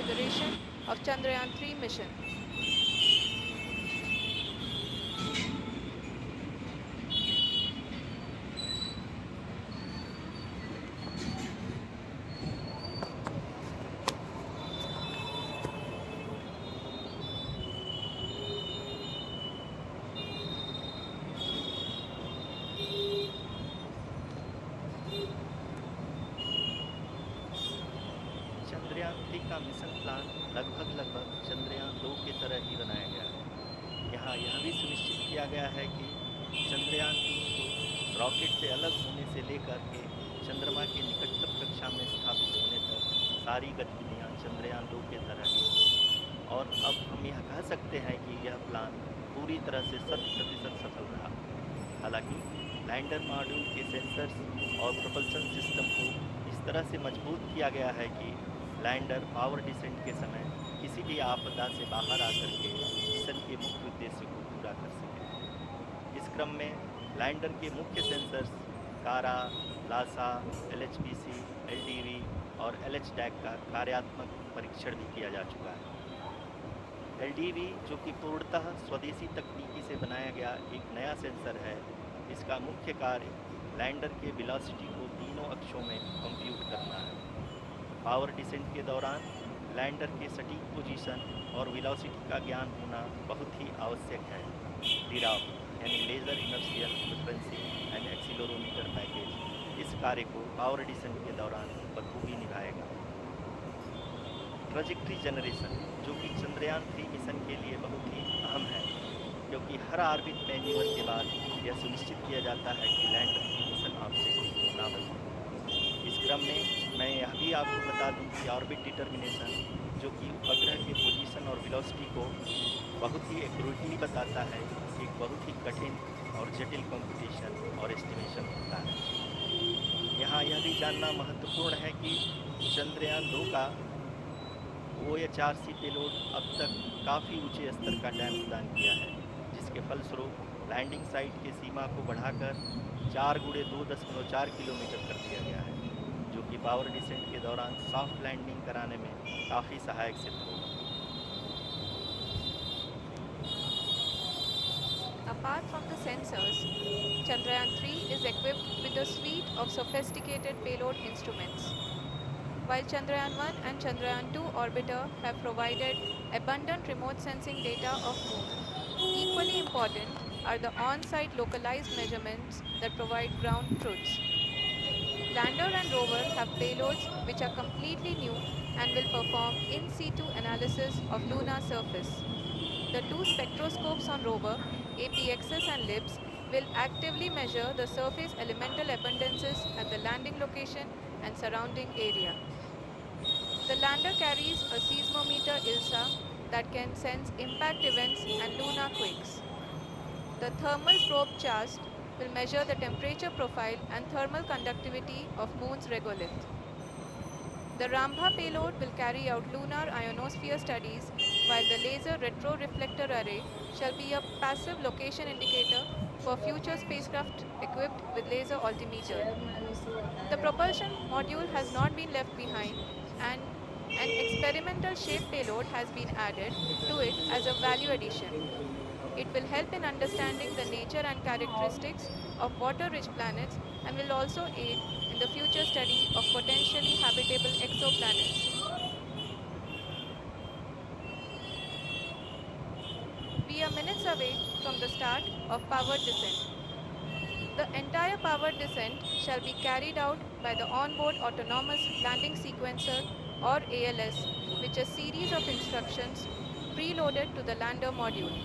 inauguration of Chandrayaan-3 mission. Chandrayaan-3 का mission plan लगभग चंद्रयान-2 की तरह ही बनाया गया है। यहाँ यह भी सुनिश्चित किया गया है कि चंद्रयान-3 को रॉकेट से अलग होने से लेकर के चंद्रमा की निकटतम कक्षा में स्थापित होने तक सारी गतिविधियाँ चंद्रयान-2 की तरह ही हों। और अब हम यह कह सकते हैं कि यह प्लान पूरी तरह से 100% सफल रहा। हालांकि लैंडर मॉड्यूल के सेंसर्स और प्रोपल्शन सिस्टम को इस तरह से मजबूत किया गया है कि लैंडर पावर डिसेंट के समय किसी भी आपदा से बाहर आकर के मिशन के मुख्य उद्देश्य को पूरा कर सके। इस क्रम में लैंडर के मुख्य सेंसर्स कारा, लासा, LHPC, LDV और LHDAC का कार्यात्मक परीक्षण भी किया जा चुका है। LDV जो कि पूर्णतः स्वदेशी तकनीकी से बनाया गया एक नया सेंसर है, इसका मुख्य कार्य लैंडर के वेलोसिटी को तीनों अक्षों में कंप्यूट करना है। पावर डिसेंट के दौरान लैंडर के सटीक पोजीशन और वेलोसिटी का ज्ञान होना बहुत ही आवश्यक है। DIRAP यानी laser inertial frequency and accelerometer package इस कार्य को पावर डिसेंट के दौरान बखूबी निभाएगा। ट्रैजेक्टरी जनरेशन जो कि चंद्रयान-3 मिशन के लिए बहुत ही अहम है, क्योंकि हर ऑर्बिट मैन्यूअल के बाद यह सुनिश्चित किया जाता है कि लैंडर की मिशन ऑब्जेक्ट ना बदले। इस क्रम में मैं यह भी आपको बता दूं कि ऑर्बिट डिटर्मिनेशन जो कि उपग्रह के पोजीशन और वेलोसिटी को बहुत ही एक्यूरेटली बताता है, एक बहुत ही कठिन और जटिल कंप्यूटेशन और एस्टिमेशन होता है। यहाँ यह भी जानना महत्वपूर्ण है कि चंद्रयान-2 का OHRC पेलोड अब तक काफ़ी ऊंचे स्तर का डैम प्रदान किया है, जिसके फलस्वरूप लैंडिंग साइट की सीमा को बढ़ाकर 4 × 2.4 किलोमीटर कर दिया गया है, जो कि पावर डिसेंट के दौरान सॉफ्ट लैंडिंग कराने में काफ़ी सहायक सिद्ध होगा। Apart from the sensors, Chandrayaan-3 is equipped with a suite of sophisticated payload instruments. While Chandrayaan-1 and Chandrayaan-2 orbiter have provided abundant remote sensing data of Moon, equally important are the on-site localized measurements that provide ground truths. Lander and rover have payloads which are completely new and will perform in situ analysis of lunar surface. The two spectroscopes on rover, APXS and LIBS, will actively measure the surface elemental abundances at the landing location and surrounding area. The lander carries a seismometer ILSA that can sense impact events and lunar quakes. The thermal probe CHAST will measure the temperature profile and thermal conductivity of Moon's regolith. The Rambha payload will carry out lunar ionosphere studies, while the laser retroreflector array shall be a passive location indicator for future spacecraft equipped with laser altimeter. The propulsion module has not been left behind, and an experimental shape payload has been added to it as a value addition. It will help in understanding the nature and characteristics of water-rich planets and will also aid in the future study of potentially habitable exoplanets. We are minutes away from the start of powered descent. The entire powered descent shall be carried out by the onboard autonomous landing sequencer or ALS, which is a series of instructions preloaded to the lander module.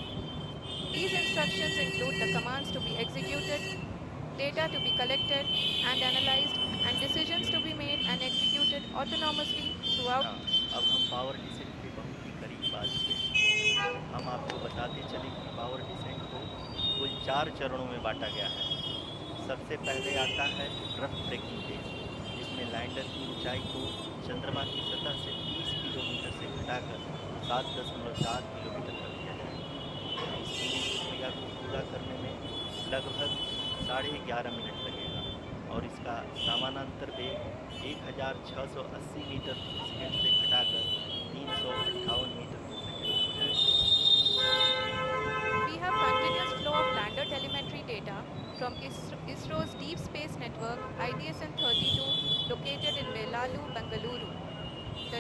These instructions include the commands to be executed, data to be collected and analyzed, and decisions to be made and executed autonomously throughout. अब हम power descent के बहुत ही करीब आ चुके हैं। हम आपको बताते चले कि पावर डिसेंट को कुल 4 चरणों में बांटा गया है। सबसे पहले आता है रफ ब्रेकिंग फेज, जिसमें लैंडर की ऊंचाई को चंद्रमा की सतह से 30 किलोमीटर से घटाकर 7.4 किलोमीटर कर दिया जाएगा। इस पूरी प्रक्रिया को पूरा करने में लगभग 11.5 मिनट लगेगा और इसका समानांतर वेग 1680 मीटर प्रति सेकंड से घटाकर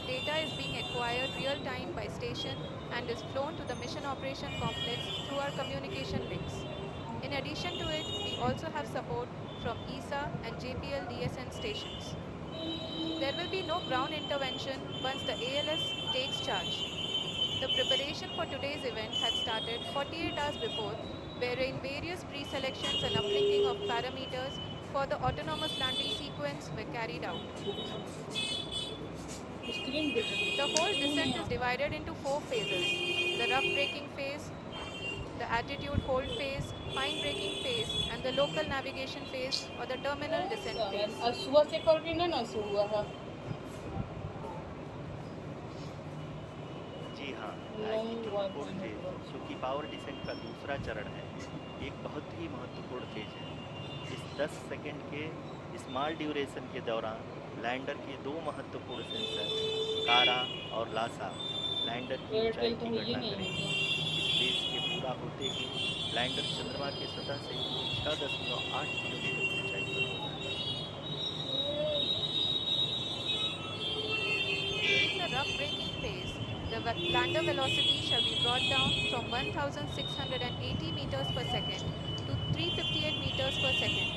data is being acquired real time by station and is flown to the mission operation complex through our communication links. In addition to it, we also have support from ESA and JPL DSN stations. There will be no ground intervention once the ALS takes charge. The preparation for today's event had started 48 hours before, wherein various pre-selections and uplinking of parameters for the autonomous landing sequence were carried out. Screen पे The whole descent is divided into 4 phases: the rough braking phase, the attitude hold phase, fine braking phase, and the local navigation phase or the terminal descent phase. आज सुबह से करके ना हुआ है जी हाँ, नहीं एल्टीट्यूड हुआ होल्ड फेज, जो कि पावर डिसेंट का दूसरा चरण है, एक बहुत ही महत्वपूर्ण फेज है। इस 10 सेकंड के स्मॉल ड्यूरेशन के दौरान लैंडर के दो महत्वपूर्ण सेंसर कारा और लासा लैंडर की ऊंचाई एयरटेल तो की है ही गणना नहीं करेंगे। इस फेज के पूरा होते ही लैंडर चंद्रमा के सतह से 6.8 किलोमीटर की ऊंचाई पर होगा। During the rough braking phase, the lander velocity shall be brought down from 1680 meters per second to 358 meters per second.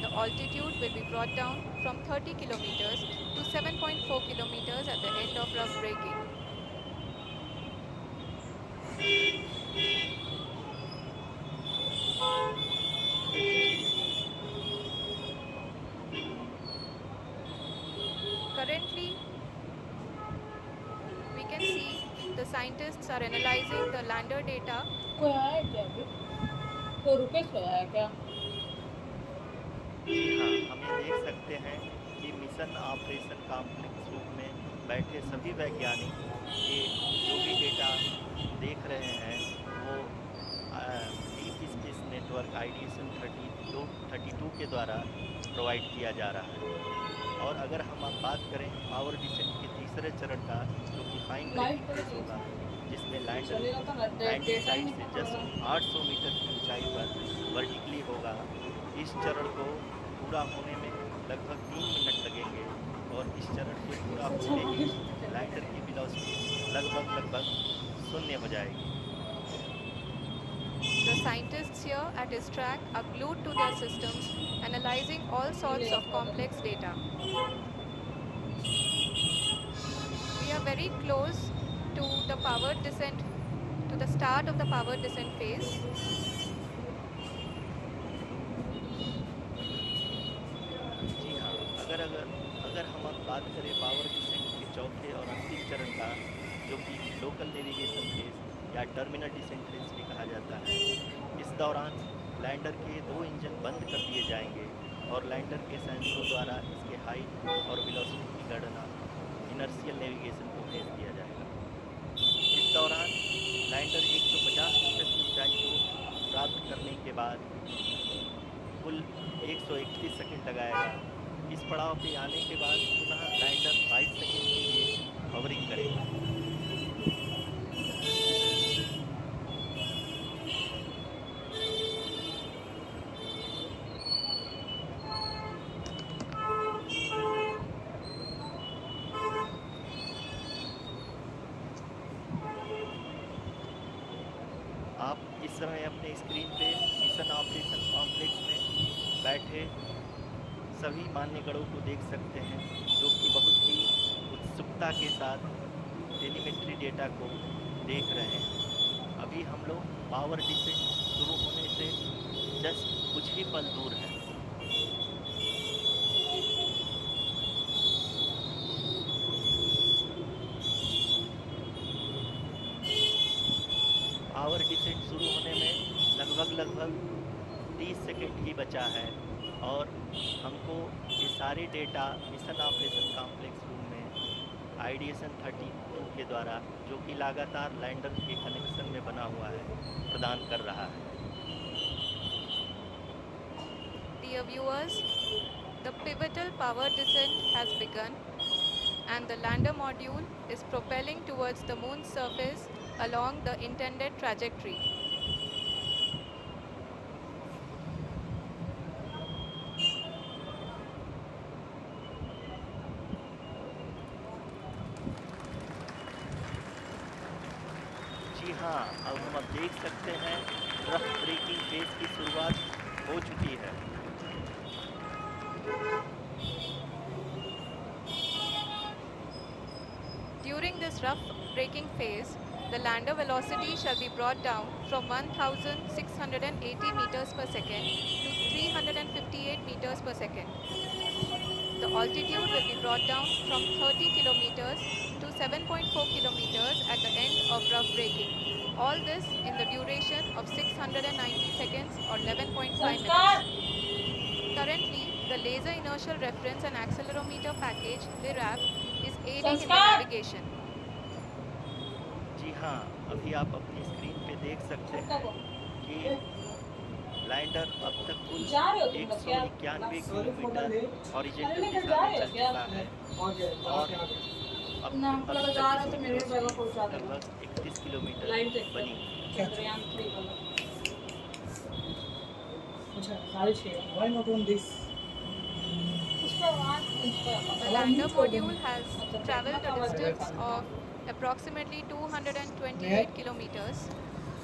The altitude will be brought down from 30 kilometers to 7.4 kilometers at the end of rough braking. Currently, we can see the scientists are analyzing the lander data. कोई आया है क्या अभी तो रुकेश आया है क्या जी हाँ, हम ये देख सकते हैं कि मिशन ऑपरेशन कॉम्प्लेक्स रूप में बैठे सभी वैज्ञानिक ये जो भी डेटा देख रहे हैं वो डीप स्पेस नेटवर्क आईडीएसएन 32 के द्वारा प्रोवाइड किया जा रहा है। और अगर हम अब बात करें पावर डिसेंट के तीसरे चरण का, जो कि फाइन ब्रेकिंग फेज होगा, जिसमें लैंडर लैंडिंग साइट से जस्ट 800 मीटर की ऊंचाई पर वर्टिकली होगा। इस चरण को पूरा होने में लगभग 3 मिनट लगेंगे और इस चरण के पूरा होते ही लैंडर की वेलोसिटी लगभग शून्य हो जाएगी। The scientists here at his track are glued to their systems, analyzing all sorts of complex data. We are very close to the powered descent, to the start of the powered descent phase. जी हाँ, अगर हम अब बात करें power descent के चौथे और अंतिम चरण का, जो कि लोकल नेविगेशन फेज या टर्मिनल डिसेंट फेज भी कहा जाता है, इस दौरान लैंडर के 2 इंजन बंद कर दिए जाएंगे और लैंडर के सेंसरों द्वारा इसके हाइट और वेलोसिटी की गणना इनर्शियल नेविगेशन को भेज दिया जाएगा। इस दौरान लैंडर 150 मीटर की ऊंचाई को प्राप्त करने के बाद कुल 131 सेकंड लगाएगा। इस पड़ाव पे आने के बाद पुनः लैंडर 22 सेकंड के लिए हवरिंग करेगा। आप इस समय अपने स्क्रीन पे मिशन ऑपरेशन कॉम्प्लेक्स में बैठे सभी मान्यगणों को देख सकते हैं, जो कि बहुत ही उत्सुकता के साथ टेलीमेट्री डेटा को देख रहे हैं। अभी हम लोग पावर डिसेंट शुरू होने से जस्ट कुछ ही पल दूर हैं। पावर डिसेंट शुरू होने में लगभग 30 सेकंड ही बचा है और हमको ये सारे data mission operation complex room में आईडीएसएन 32 के द्वारा, जो कि लगातार लैंडर के कनेक्शन में बना हुआ है, प्रदान कर रहा है। Dear viewers, the pivotal power descent has begun and the lander module is propelling towards the moon's surface along the intended trajectory. हाँ, अब देख सकते हैं रफ ब्रेकिंग फेज की शुरुआत हो चुकी है। During this rough braking phase, the lander velocity shall be brought down from 1680 meters per second to 358 meters per second. The altitude will be brought down from 30 kilometers to 7.4 kilometers at the end of rough braking. All this in the duration of 690 seconds or 11.5 संस्कार minutes. Currently, the Laser Inertial Reference and Accelerometer package, LIRAP, is aiding in the संस्कार navigation. जी हाँ, अभी आप अपनी screen पे देख सकते छोटा हैं को कि लैंडर अब तक कुल जा रहे हो तुम लोग क्या 191 sorry for the kilometre late horizontal लेकर दिशा जा में रहे हो चल क्या चुका है आ गए और आ गए अब तुमने हमको अभी लगा तक जा रहे हो इसकी तो मेरे जगह पहुंचा वेलोसिटी देना लगभग 31 किलोमीटर लाइन चेक बनी कर हुई है। क्या चंद्रयान 3 वाला अच्छा 6:30 व्हाई नॉट ऑन दिस उसका आवाज The lander module has अच्छा traveled देखना a तो आवाज distance देखा of approximately 228 kilometers.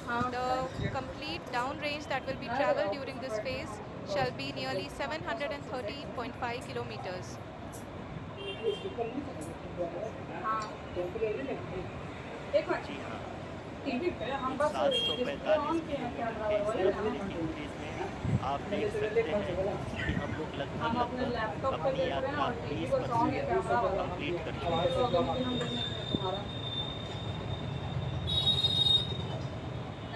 हाँ The complete downrange that will be traveled during this phase shall be nearly 713.5 kilometers. हाँ एक मिनट जी हाँ, टीवी पे हम कुल बस डिस्प्ले ऑन 745 किए हैं कैमरा किलोमीटर के वही इस है रफ ब्रेकिंग फेज में आप देख सकते हैं कि हम लोग हम अपने लगभग लैपटॉप पे अपनी देख रहे हैं यात्रा और टीवी 30% को ऑन है कैमरा वाला कंप्लीट कर तो चुके हैं। लॉगिन भी हम देख नहीं रहे तुम्हारा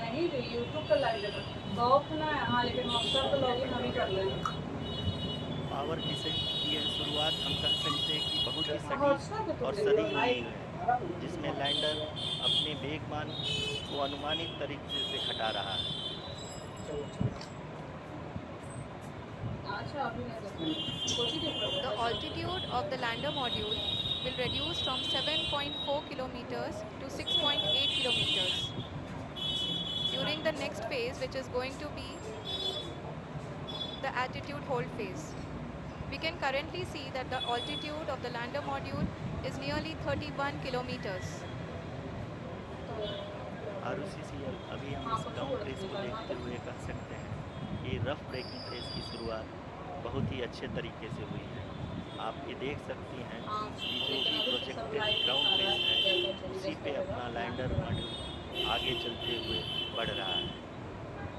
नहीं यूट्यूब पे लाइव है बॉक्स ना है हाँ लेकिन व्हाट्सएप पे लॉगिन हम ही कर लेंगे पावर डिसेंट की यह शुरुआत हम कह सकते हैं कि बहुत ही सटीक व्हाट्सएप पे और तो सदी हुई लाइव है, जिसमें लैंडर अपने वेगमान को अनुमानित तरीके से घटा रहा है। अच्छा अभी नहीं देखा कुछ ही देख रहा The था altitude of the lander module will reduce from 7.4 kilometers to 6.8 kilometers. During the next phase, which is going to be the attitude hold phase. We can currently see that the altitude of the lander module is nearly 31 kilometers. ROCCL अभी हम इस ground race को देखते हुए कह सकते हैं कि रफ ब्रेकिंग फेज की शुरुआत बहुत ही अच्छे तरीके से हुई है। आप ये देख सकती हैं कि जो भी प्रोजेक्टेड ग्राउंड रेस है उसी पे अपना लैंडर मॉड्यूल आगे चलते हुए बढ़ रहा है।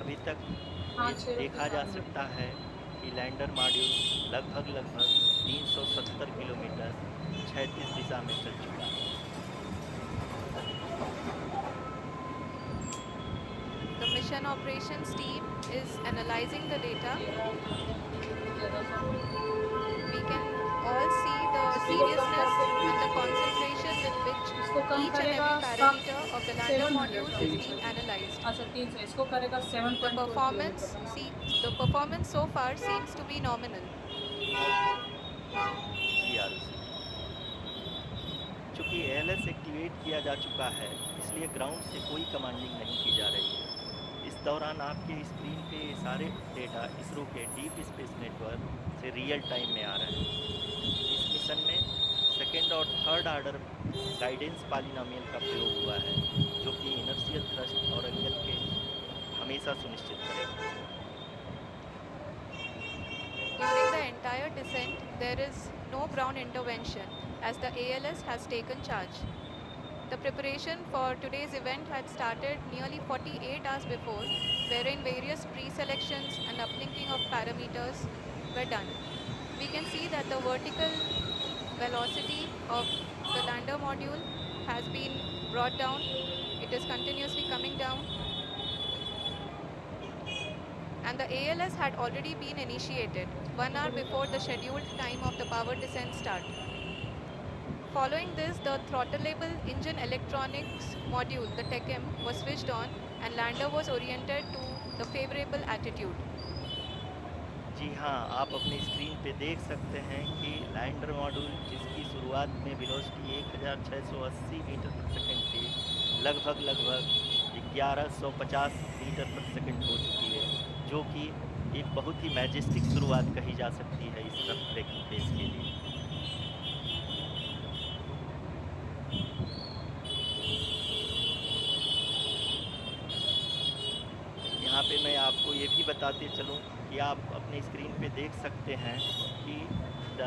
अभी तक ये देखा जा सकता है कि लैंडर मॉड्यूल लगभग 370 किलोमीटर क्षैतिज दिशा में चल चुका है। The mission operations team is analyzing the data. We can all see the seriousness and the concentration with which इसको कम each and करेगा every parameter of the lander module is being analyzed. अच्छा 300 इसको करेगा 7.2 The performance so far seems to be nominal. जी ROC चूँकि ALS activate किया जा चुका है, इसलिए ग्राउंड से कोई कमांडिंग नहीं की जा रही है। इस दौरान आपके स्क्रीन पे ये सारे डेटा इसरो के डीप स्पेस नेटवर्क से रियल टाइम में आ रहे हैं। इस मिशन में सेकेंड और थर्ड ऑर्डर गाइडेंस पॉलिनोमियल का प्रयोग हुआ है, जो कि इनर्शियल थ्रस्ट और एंगल के हमेशा सुनिश्चित करेगा। During the entire descent, there is no ground intervention as the ALS has taken charge. The preparation for today's event had started nearly 48 hours before, wherein various pre-selections and uplinking of parameters were done. We can see that the vertical velocity of the lander module has been brought down. It is continuously coming down. And the ALS had already been initiated 1 hour before the scheduled time of the power descent start. Following this, the throttleable engine electronics module, the TECM, was switched on and lander was oriented to the favorable attitude. जी हाँ, आप अपनी screen पे देख सकते हैं कि lander module जिसकी शुरुआत में वेलोसिटी 1680 मीटर प्रति सेकंड थी, लगभग 1150 मीटर प्रति सेकंड हो चुकी है, जो कि एक बहुत ही मैजेस्टिक शुरुआत कही जा सकती है इस रफ ब्रेकिंग फेज के लिए। आपको ये भी बताते चलूँ कि आप अपने स्क्रीन पे देख सकते हैं कि द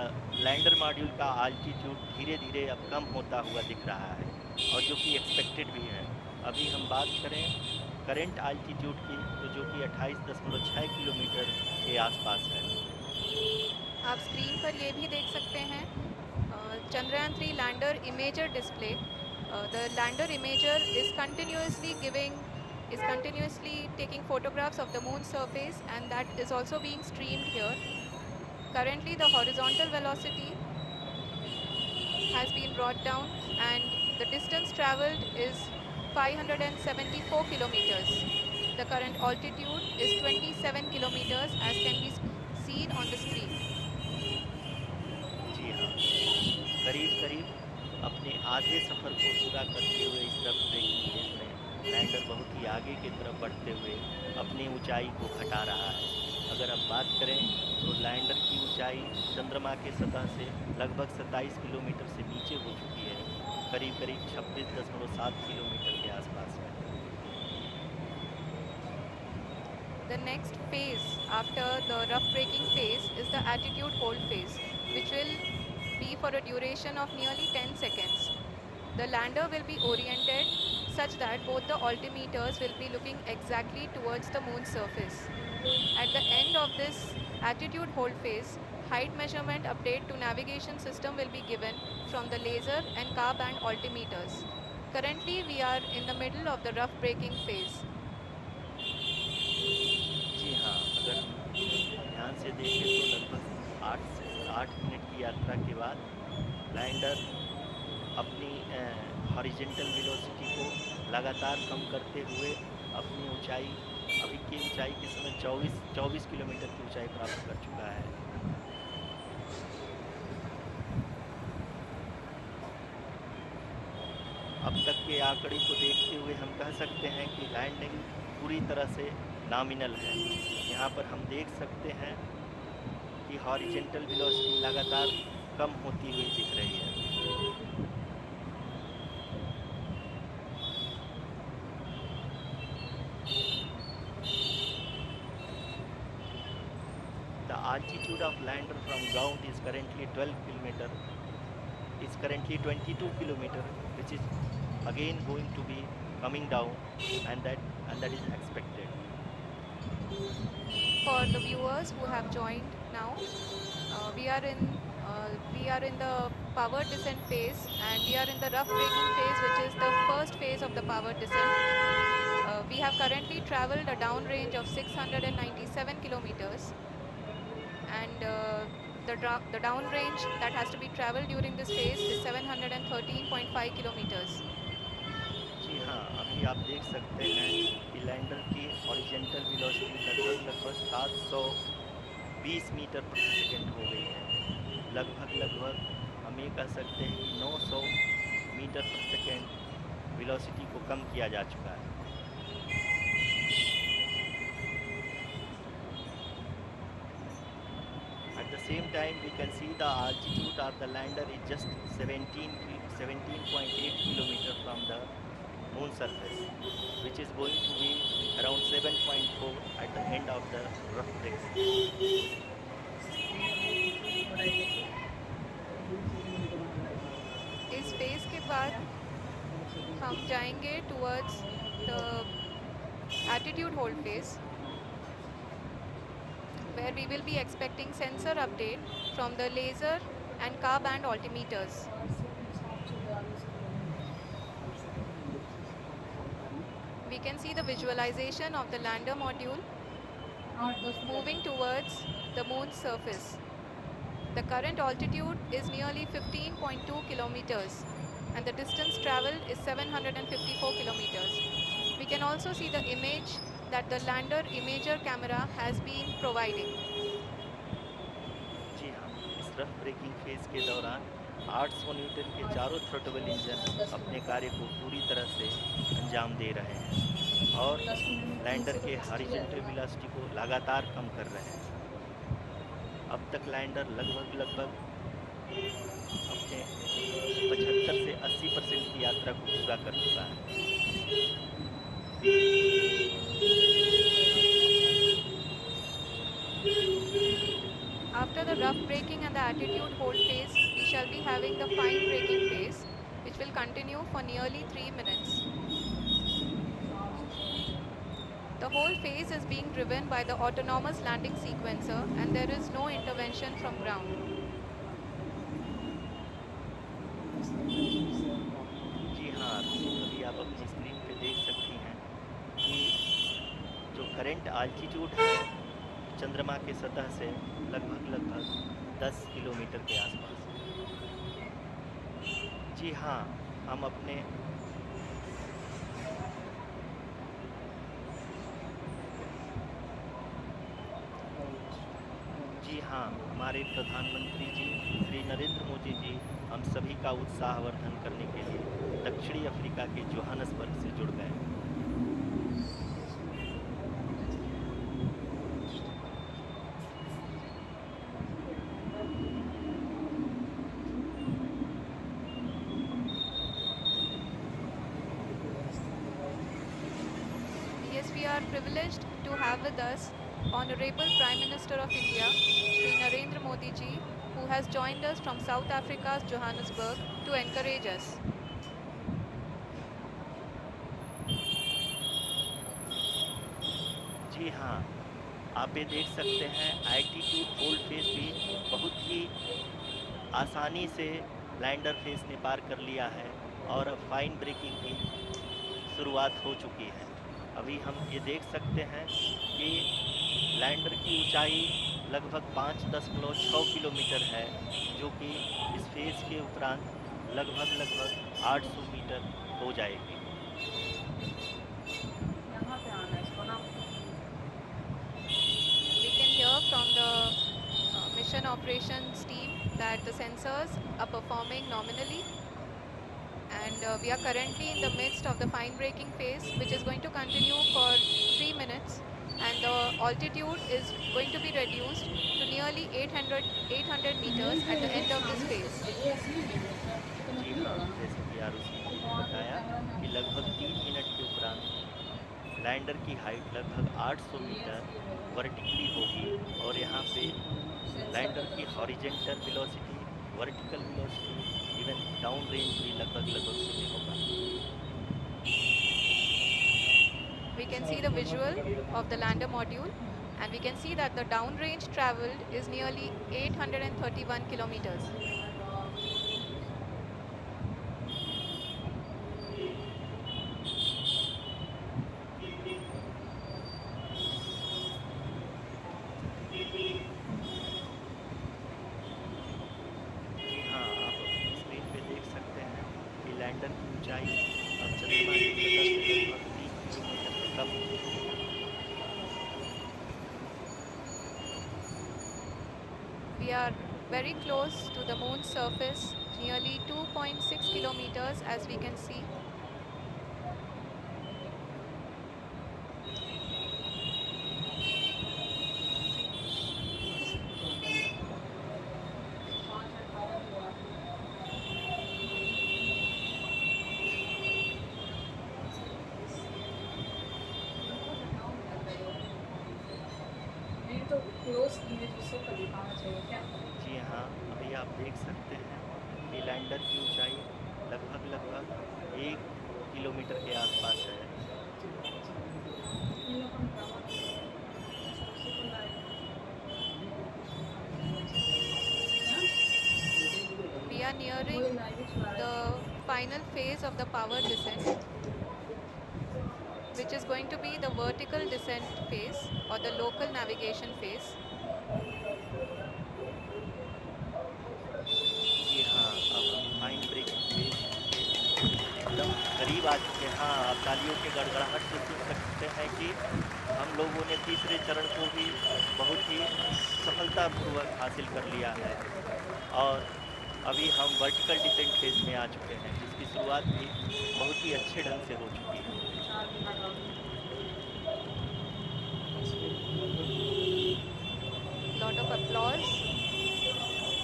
लैंडर मॉड्यूल का आल्टीट्यूड धीरे धीरे अब कम होता हुआ दिख रहा है, और जो कि एक्सपेक्टेड भी है। अभी हम बात करें करंट आल्टीट्यूड की, तो जो कि 28.6 किलोमीटर के आसपास है। आप स्क्रीन पर ये भी देख सकते हैं Chandrayaan 3 lander imager display. The lander imager is continuously taking photographs of the moon's surface, and that is also being streamed here. Currently the horizontal velocity has been brought down and the distance traveled is 574 kilometers. The current altitude is 27 kilometers as can be seen on the screen. जी हाँ, करीब करीब अपने आधे सफ़र को पूरा करते हुए इस रफ ब्रेकिंग फेज में लैंडर बहुत ही आगे की तरफ बढ़ते हुए अपनी ऊंचाई को घटा रहा है। अगर अब बात करें तो लैंडर की ऊंचाई चंद्रमा के सतह से लगभग 27 किलोमीटर से नीचे हो चुकी है, करीब करीब 26.7 किलोमीटर के आसपास है। The next phase after the rough braking phase is the attitude hold phase, which will be for a duration of nearly 10 seconds. The lander will be oriented such that both the altimeters will be looking exactly towards the moon's surface. At the end of this attitude hold phase, height measurement update to navigation system will be given from the laser and car band altimeters. Currently we are in the middle of the rough braking phase. जी हाँ, अगर हम ध्यान से देखें तो लगभग 8 minute की यात्रा के बाद लैंडर अपनी हॉरिजेंटल वेलोसिटी को लगातार कम करते हुए अपनी ऊंचाई, अभी की ऊंचाई के समय 24 किलोमीटर की ऊंचाई प्राप्त कर चुका है। अब तक के आंकड़े को देखते हुए हम कह सकते हैं कि लैंडिंग पूरी तरह से नॉमिनल है। यहाँ पर हम देख सकते हैं कि हॉरिजेंटल वेलोसिटी लगातार कम होती हुई दिख रही है। The altitude of lander from ground is currently 22 kilometer, which is again going to be coming down, and that is expected. For the viewers who have joined now, we are in the power descent phase, and we are in the rough braking phase, which is the first phase of the power descent. We have currently traveled a downrange of 697 kilometers, and the downrange that has to be traveled during this phase is 713.5 kilometers. जी हाँ, अभी आप देख सकते हैं कि lander की horizontal velocity लगभग 720 metre प्रति सेकंड हो गई है। लगभग हम ये कह सकते हैं कि 900 मीटर प्रति सेकंड वेलोसिटी को कम किया जा चुका है। At the same time, we can see the altitude of the lander is just 17.8 kilometer from the moon surface, which is going to be around 7.4 at the end of the rough break. इस phase के बाद हम जाएंगे towards the attitude hold phase, where we will be expecting sensor update from the laser and car band altimeters. We can see the visualization of the lander module moving towards the moon's surface. The current altitude is nearly 15.2 kilometers and the distance traveled is 754 kilometers. We can also see the image that the lander imager camera has been providing. जी हाँ, इस rough breaking phase के दौरान 800 Newton के चारों throttle engine अपने कार्य को पूरी तरह से अंजाम दे रहे हैं और लैंडर के हॉरिजॉन्टल वेलोसिटी को लगातार कम कर रहे हैं। अब तक लैंडर लगभग अपने 75 से 80% की यात्रा को पूरा कर चुका है। the rough braking and the attitude hold phase, we shall be having the fine braking phase, which will continue for nearly 3 minutes. The whole phase is being driven by the autonomous landing sequencer and there is no intervention from ground. जी हाँ, अभी आप अपनी screen पे देख सकती हैं कि जो करंट आल्टीट्यूड है चंद्रमा के सतह से लगभग 10 किलोमीटर के आसपास है। जी हाँ, हम अपने जी हाँ, हमारे प्रधानमंत्री जी श्री नरेंद्र मोदी जी हम सभी का उत्साहवर्धन करने के लिए दक्षिणी अफ्रीका के जोहानसबर्ग से जुड़ गए। Yes, we are privileged to have with us Honorable Prime Minister of India, Shri Narendra Modi ji, who has joined us from South Africa's Johannesburg to encourage us. जी हाँ, आप ये देख सकते हैं एल्टीट्यूड होल्ड फेज भी बहुत ही आसानी से लैंडर फेज ने पार कर लिया है और अब फाइन ब्रेकिंग की शुरुआत हो चुकी है। अभी हम ये देख सकते हैं कि लैंडर की ऊंचाई लगभग 5.6 किलोमीटर है, जो कि इस फेज के उपरांत लगभग 800 मीटर हो जाएगी। यहाँ पे आना है इसको ना। We can hear from the mission operations team that the sensors are performing nominally and we are currently in the midst of the fine braking phase, which is going to continue for 3 minutes and the altitude is going to be reduced to nearly 800 meters at the end of this phase. जी हाँ, जैसे कि आरुषि ने बताया कि लगभग 3 minute के उपरांत lander की हाइट लगभग 800 मीटर वर्टिकली होगी और यहाँ पे लैंडर की horizontal velocity, vertical velocity, even down range भी लगभग शून्य होगा। We can see the visual of the lander module and we can see that the downrange traveled is nearly 831 kilometers. जी हाँ, आप अपनी स्क्रीन पे देख सकते हैं कि लैंडर की ऊंचाई अब चंद्रमा की सतह से लगभग 3 किलोमीटर से कम है। We are very close to the moon's surface, nearly 2.6 kilometers as we can see. नहीं तो क्लोज इमेज उसको तो दिखाना चाहिए क्या? जी हाँ, अभी आप देख सकते हैं कि लैंडर की ऊंचाई लगभग 1 किलोमीटर के आसपास है। इन लोगों को drama We are nearing the final phase of the power descent, which is going to be the vertical descent phase or the local navigation phase. जी हाँ, अब हम फाइन ब्रेकिंग फेज के एकदम करीब आ चुके हैं। हाँ, आप तालियों के गड़गड़ाहट से सुन सकते हैं कि हम लोगों ने तीसरे चरण को भी बहुत ही सफलतापूर्वक हासिल कर लिया है और अभी हम वर्टिकल डिसेंट फेज में आ चुके हैं, जिसकी शुरुआत भी बहुत ही अच्छे ढंग से हो चुकी है। Lot of applause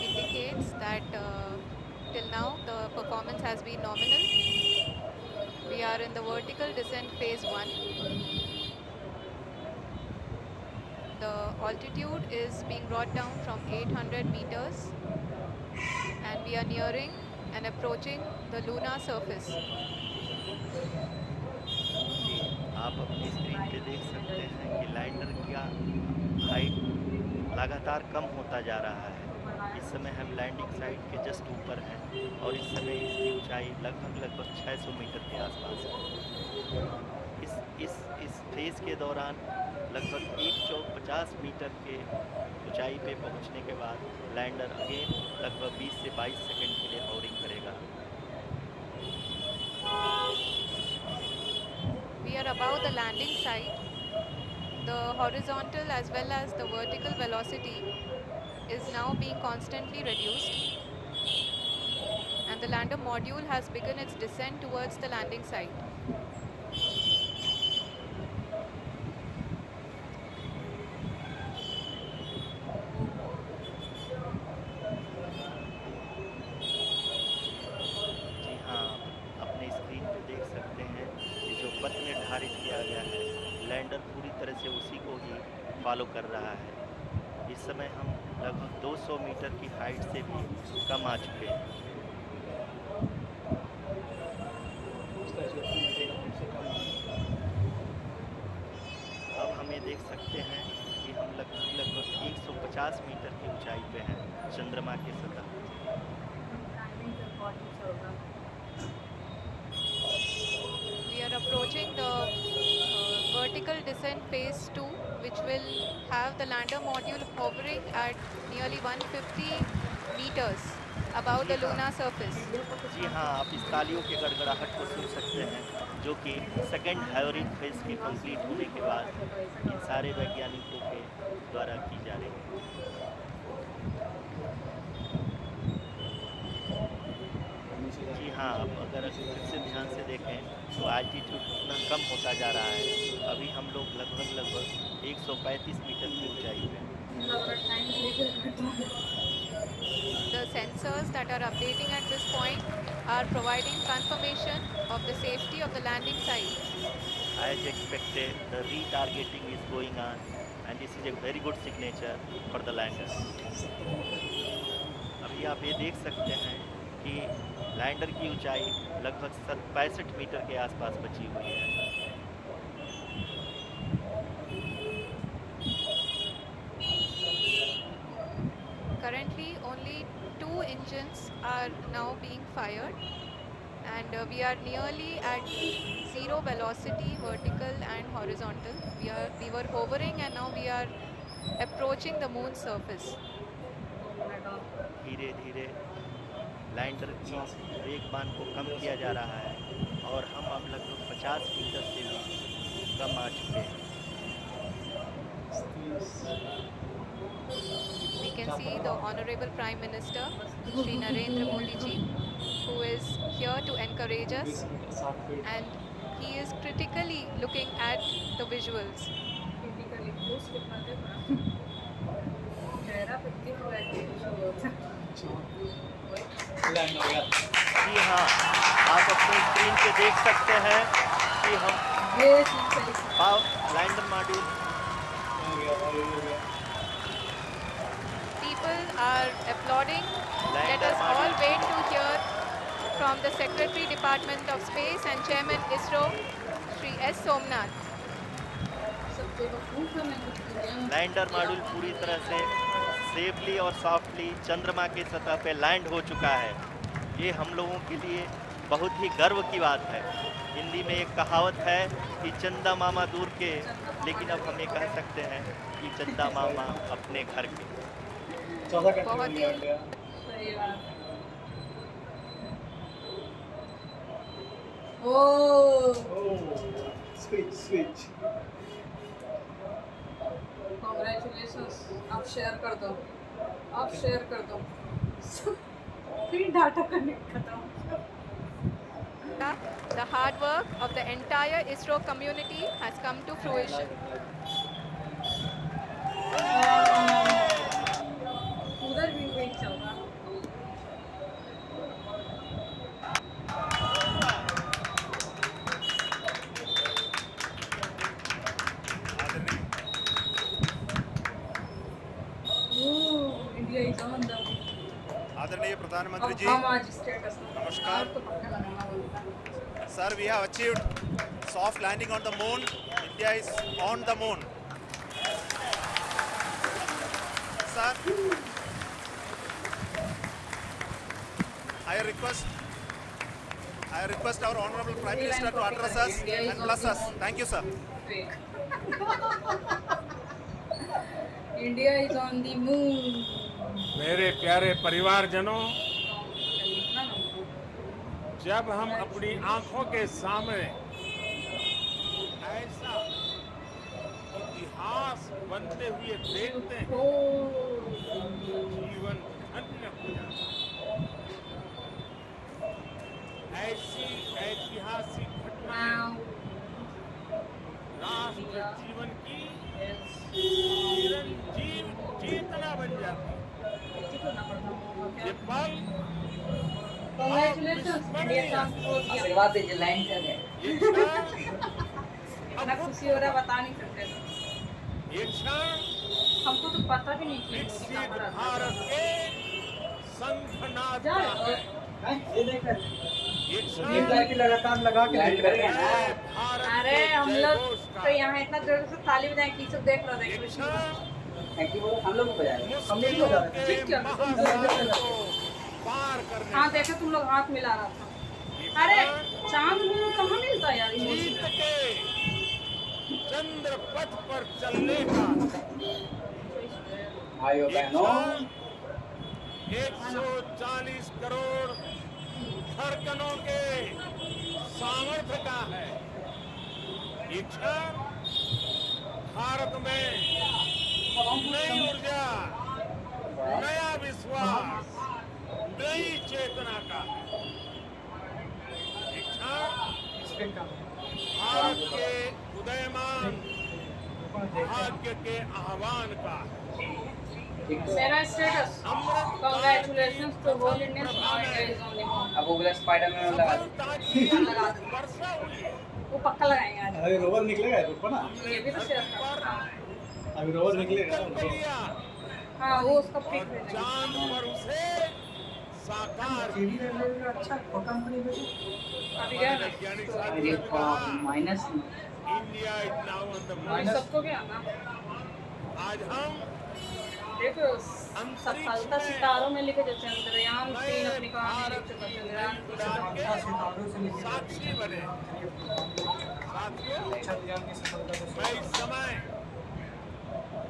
indicates that till now the performance has been nominal. We are in the vertical descent phase 1. The altitude is being brought down from 800 meters and we are nearing and approaching the lunar surface. जी, आप अपनी screen पे देख सकते हैं कि lander का height लगातार कम होता जा रहा है। इस समय हम लैंडिंग साइट के जस्ट ऊपर हैं और इस समय इसकी ऊंचाई लगभग 600 मीटर के आसपास है। इस फेज़ के दौरान लगभग 150 मीटर के ऊंचाई पे पहुंचने के बाद लैंडर अगेन लगभग 20 से 22 सेकंड के लिए हॉवरिंग करेगा। We are above the landing site. The horizontal as well as the vertical velocity is now being constantly reduced and the lander module has begun its descent towards the landing site. जी हाँ, अपने screen पे देख सकते हैं कि जो पथ निर्धारित किया गया है लैंडर पूरी तरह से उसी को ही फॉलो कर रहा है। इस समय हम लगभग 200 मीटर की हाइट से भी कम आ चुके हैं। अब हम ये देख सकते हैं कि हम लगभग 150 मीटर की ऊंचाई पे हैं चंद्रमा की सतह पे। We are approaching the vertical descent phase 2, which will have the lander module hovering at nearly 150 meters above the lunar surface. जी हाँ, आप इस तालियों के गड़गड़ाहट को सुन सकते हैं जो कि सेकंड हाइवरिंग फेज के कंप्लीट होने के बाद इन सारे वैज्ञानिकों के द्वारा की जा रही है। जी हाँ, अब अगर फिर से ध्यान से देखें तो एल्टीट्यूड कितना कम होता जा रहा है। अभी हम लोग लगभग 135 मीटर की ऊंचाई पे हैं। The sensors that are updating at this point are providing confirmation of the safety of the landing site. As expected, the retargeting is going on and this is a very good signature for the lander. अभी आप ये देख सकते हैं कि lander की ऊंचाई लगभग 65 मीटर के आसपास बची हुई है। Currently, only 2 engines are now being fired, and we are nearly at zero velocity, vertical and horizontal. We were hovering, and now we are approaching the moon's surface. धीरे धीरे लैंडर की वेगमान को कम किया जा रहा है और हम अब लगभग 50 मीटर से भी कम आ चुके हैं। We can see the Honorable Prime Minister, Shri Narendra Modi ji, who is here to encourage us, and he is critically looking at the visuals. Land हो गया। जी हाँ, आप अपनी स्क्रीन पे देख सकते हैं कि हम लैंडर मॉड्यूल हो गया। People are applauding. Let Lander us all module. wait to hear from the Secretary Department of Space and Chairman ISRO, Shri S. Somnath. Lander module पूरी तरह से सेफली और सॉफ्टली चंद्रमा की सतह पे लैंड हो चुका है। ये हम लोगों के लिए बहुत ही गर्व की बात है। हिंदी में एक कहावत है कि चंदा मामा दूर के, लेकिन अब हम ये कह सकते हैं कि चंदा मामा अपने घर के। 14 घंटे बहुत में ही- लैंड गया। सही बात। ओह, स्विच कॉन्ग्रेचुलेशंस। आप शेयर कर दो, आप शेयर कर दो। फिर डाटा कनेक्ट खत्म। The hard work of the entire ISRO community has come to fruition. उधर भी वेट चल रहा। प्रधानमंत्री जी, हम आज स्टेटस नमस्कार। तो पक्का लगाना बोलता है। sir, we have achieved soft landing on the moon. India is on the moon. Sir, I request our honorable Prime Minister to address us and bless us. Thank you, sir. India is on the moon. मेरे प्यारे परिवारजनों, जब हम अपनी आंखों के सामने ऐसा इतिहास बनते हुए देखते हैं, जीवन धन्य हो जाता है। ऐसी ऐतिहासिक घटना राष्ट्र जीवन की चिरंजीव चेतना बन जाती है। ये पल आशीर्वाद दीजिए, लाइन चल रहे ये क्षण इतना खुशी हो रहा है, बता नहीं सकते। ये क्षण हमको तो पता भी नहीं कि विकसित मोदी का भारत के शंखनाद जा का रहे है। ये देख रहे ये एक क्षण लाइट लगातार लगा के देख रहे हैं। नए भारत अरे के हम लोग जयघोष का तो यहाँ इतना जोर से ताली बजाएं कि सब देख रहे ये थे। क्षण हम लोग बजा रहे हैं। हम लोग मुश्किलों बजा रहे हैं। के महासागर को पार करने हाँ का देखो तुम लोग हाथ मिला रहा था। ये अरे क्षण चांद में कहाँ मिलता यार जीत के चंद्र पथ पर चलने का भाइयों ये बहनों, क्षण 140 करोड़ धड़कनों के सामर्थ्य का है। ये क्षण भारत में नई ऊर्जा, नया विश्वास, नई चेतना का है। ये क्षण भारत के उदयमान भाग्य के आह्वान का है। मेरा स्टेटस अमृत congratulations to whole Indian students on the moon. अब वो स्पाइडरमैन लगा दो। सफलता की लगा दो। वर्षा हुई है। वो पक्का लगाएंगे आज। अभी रोवर निकलेगा रुको ना। ये भी तो शेयर पर कर। अभी रोवर निकलेगा। संकल्प लिया हाँ वो उसका और पिक भेजेंगे। चांद पर उसे साकार किया। अच्छा कंपनी में अभी गया ना वैज्ञानिक तो साथियों ने कहा, minus India is now on the अभी मून। सबको गया ना। आज हम देखो सफलता सितारों में लिखे जो चंद्रयान 3 अपनी कहानी लिख चुका। चंद्रयान उड़ान के साक्षी बने। साथियों, मैं इस समय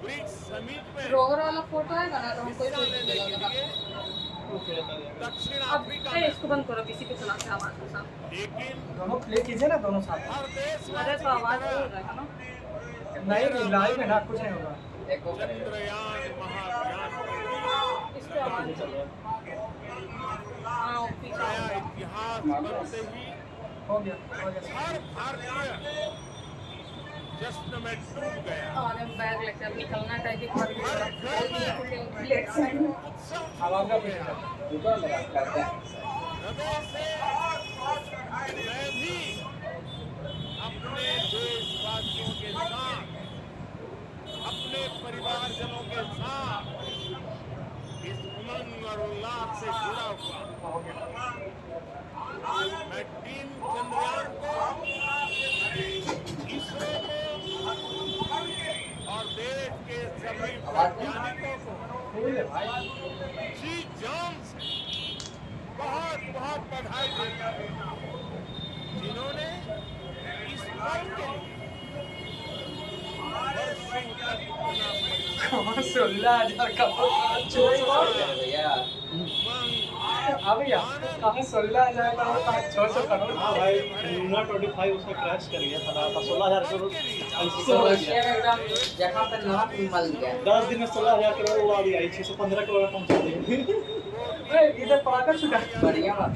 ब्रिक्स समिट में रोवर वाला फोटो है ना तो हमको हिस्सा ही लेने के देगा। लिए दक्षिण अब अफ्रीका ए, में, इसको बंद करो, किसी के सुना के आवाज के साथ। लेकिन दोनों प्ले कीजिए ना दोनों साथ। हर देश अरे तो आवाज हो रहा है ना। नहीं लाइव में ना कुछ नहीं होगा। चंद्रयान महाअभियान पर इस पे आवाज हाँ वो भी पीछे नया इतिहास बनते ही हो गया। हर भारतीय जश्न में डूब गया। और हम बैग लेकर अब निकलना है कि घर भी हर घर में उत्सव अब आपका हो गया। ऊपर लगा करते हैं। हृदय से मैं भी अपने देशवासियों के साथ, अपने परिवारजनों के साथ इस उमंग और उल्लास से जुड़ा हुआ। मैं टीम चंद्रयान को, इसरो को और देश के सभी वैज्ञानिकों को जी जान से बहुत बहुत बधाई देता हूं, जिन्होंने इस पल के लिए वर्षों तक इतना परिश्रम 16,000 का भैया अब यार कहाँ 16,000 का 600 करोड़। हाँ भाई लूना 25 उसका क्रैश कर गया था 16,000 करोड़। एकदम जगह पे नॉट मल गया। 10 दिन में 16,000 करोड़ उड़ा दिया। 615 करोड़ पहुंचा दिया। इधर पटाखा छुटा। बढ़िया बात।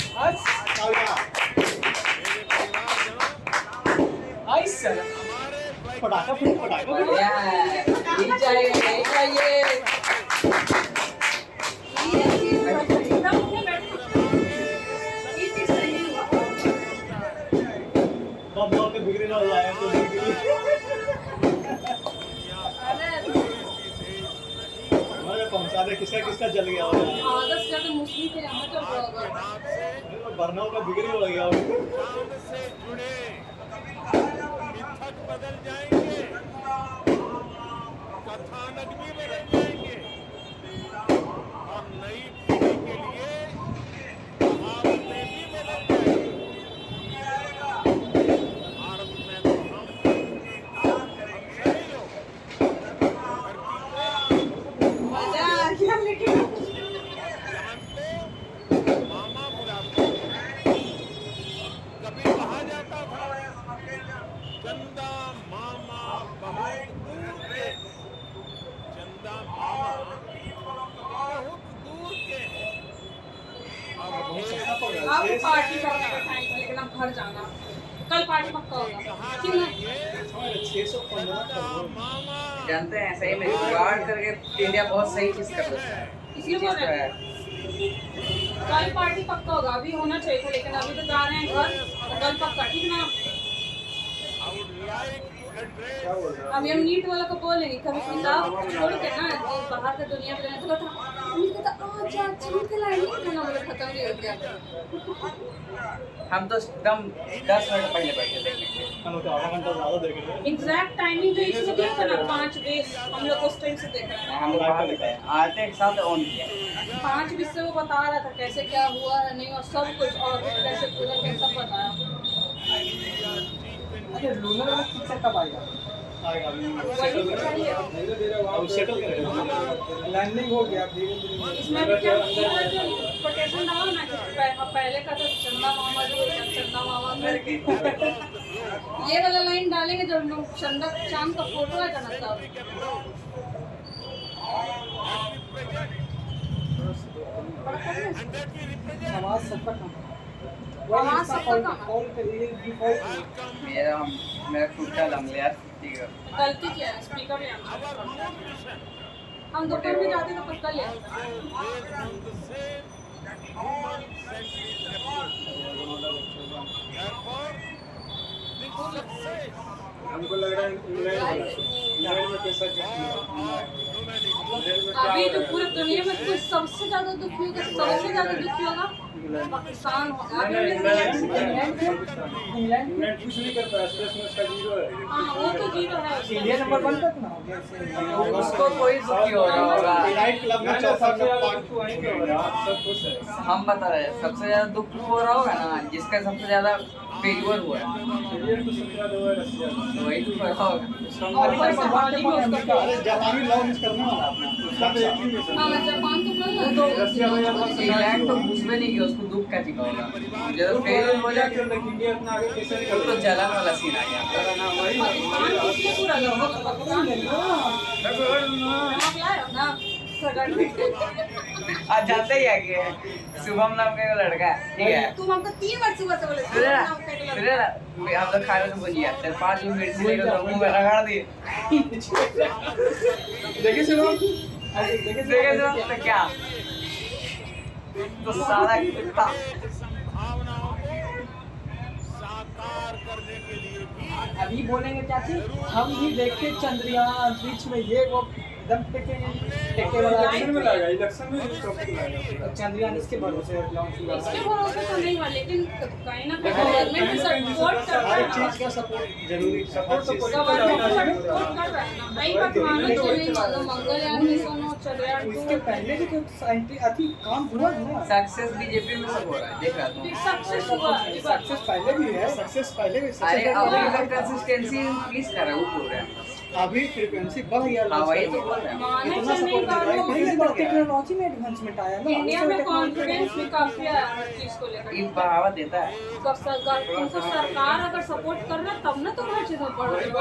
आई सर पटाखा फूट पटाखा बढ़िया है। यही चाहिए, यही चाहिए। बम बम के बिगड़ी ना लाया तो बिगड़ी। पहुंचा दे, किसका किसका जल गया होगा। आधा से ज्यादा मुस्लिम के यहाँ चल रहा होगा। बरनाव का बिगड़ी हो गया होगा। चांद से जुड़े मिथक बदल जाएंगे, कथानक भी बदल जाएंगे और नई पीढ़ी के लिए कहावतें भी बदल जाएंगी। भारत में तो हम सही लोग धरती को मजा आ गया लेकिन जान को मामा बुलाते हैं। कभी कहा जाता था चंदा मामा बहुत दूर के, चंदा मामा बहुत दूर के हैं। अब ये अब पार्टी करने का टाइम था लेकिन अब घर जाना। कल पार्टी पक्का होगा क्यों ना? 615 करोड़। मामा जानते हैं सही में जुगाड़ करके इंडिया बहुत सही चीज कर देता है। इसलिए ये बोल चीज तो रहे है। हैं कल पार्टी पक्का होगा। अभी होना चाहिए था लेकिन अभी तो जा रहे हैं घर, तो कल पक्का, ठीक ना? I would like to address अभी हम नीट वाला को बोलेंगे कभी किताब छोड़ के ना वो बाहर का दुनिया में रहने तो था हमने कहा अच्छा चल के लाएंगे ना मतलब खत्म नहीं हो गया। हम तो एकदम 10 मिनट पहले बैठे थे। हम तो आधा घंटा ज़्यादा देख रहे हैं। एग्जैक्ट टाइमिंग जो इसमें दिया था ना 5:20 हम लोग उस टाइम से देख रहे हैं। हम बाहर गए आते एक साथ ऑन किया। 5:20 से वो बता रहा था कैसे क्या हुआ है नहीं और सब कुछ और कैसे पूरा कैसा बताया। अरे लूनर वाला पिक्चर कब आएगा? आएगा अभी सेटल करेंगे। अब सेटल करेंगे। लैंडिंग हो गया धीरे-धीरे। इसमें भी क्या कोटेशन डाला ना कि पहले का तो चंदा मामा जो चंदा मामा करके ये वाला लाइन डालेंगे जब लोग चंदा चांद का फोटो आएगा ना तब। आवाज सबका कम। आवाज सबका कम। कॉल पे ये डिफॉल्ट मेरा खुद का लम लिया ठीक है। गलती क्या है स्पीकर में हम दोपहर में जाते तो कुछ कर लिया। हमको लग रहा है इंग्लैंड में कैसा अभी तो पूरी दुनिया में कोई सबसे ज्यादा दुखी होगा, सबसे ज्यादा दुखी होगा पाकिस्तान होगा। अभी इंग्लैंड कुछ नहीं करता है, स्पेस में उसका जीरो है। हाँ वो तो जीरो है उसका। इंडिया नंबर 1 तक ना हो गया। उसको कोई दुखी हो रहा होगा। नाइट क्लब में चौथा पार्ट वहीं पे हो रहा है, सब कुछ है। हम बता रहे हैं सबसे ज्यादा दुख हो रहा होगा ना जिसका सबसे ज्यादा फेलियर हुआ है इंडिया तो सबसे ज्यादा हुआ है रशिया। वही तो हो रहा होगा। और ऊपर से हाल ही में उसका अरे जापानी लॉन्च करने वाला है हाँ जापान तो बोल रहा है। रशिया में इंग्लैंड तो घुस में नहीं गया उसको दुख का चिका होगा जब फेलियर हो जाए इंडिया इतना आगे कैसे तो जलन वाला सीन आ गया। पाकिस्तान किसने पूरा लगा पाकिस्तान आप लाए हो ना आज जानते ही आगे है शुभम नाम का एक लड़का है ठीक है। तुम हमको 3 बार सुबह से बोले सुने ना हम लोग खाने से भुजिया फिर 5 मिनट से लेकर मुंह में रगड़ दिए देखिए सुनो देखे तो क्या तो सारा कुत्ता भावनाओं को साकार करने के लिए भी अभी बोलेंगे चाची हम भी देखते चंद्रयान अंतरिक्ष में ये वो एकदम टेके वाला इलेक्शन में लगा, इलेक्शन में इस टॉपिक लगा। चंद्रयान इसके भरोसे लॉन्च हुआ इसके भरोसे तो नहीं हुआ लेकिन कहीं ना कहीं गवर्नमेंट भी सपोर्ट कर रहा हर है। चीज का सपोर्ट जरूरी सपोर्ट तो कोई गवर्नमेंट सपोर्ट कर रहा है ना। भाई बात मानो चले मानो मंगलयान मिशन हो चंद्रयान इसके 2 पहले भी तो अति काम हुआ है ना। सक्सेस बीजेपी में सब हो रहा है देख रहा हूँ। सक्सेस हुआ ये बात सक्सेस पहले भी है। सक्सेस पहले भी अरे अभी तक कंसिस्टेंसी इंक्रीज कर रहा है वो बोल रहा है। अभी फ्रीक्वेंसी बढ़ गया। हाँ वही तो बोल रहे हैं। माने इतना चलने support का कर रहा है, लोग कहीं से बढ़ गया। टेक्नोलॉजी में एडवांसमेंट आया ना। इंडिया में कॉन्फिडेंस भी काफी है हर चीज को लेकर। ये बढ़ावा देता है। तुमको सरकार अगर सपोर्ट कर रहा तब ना तुम हर चीज में पढ़ रहे हो।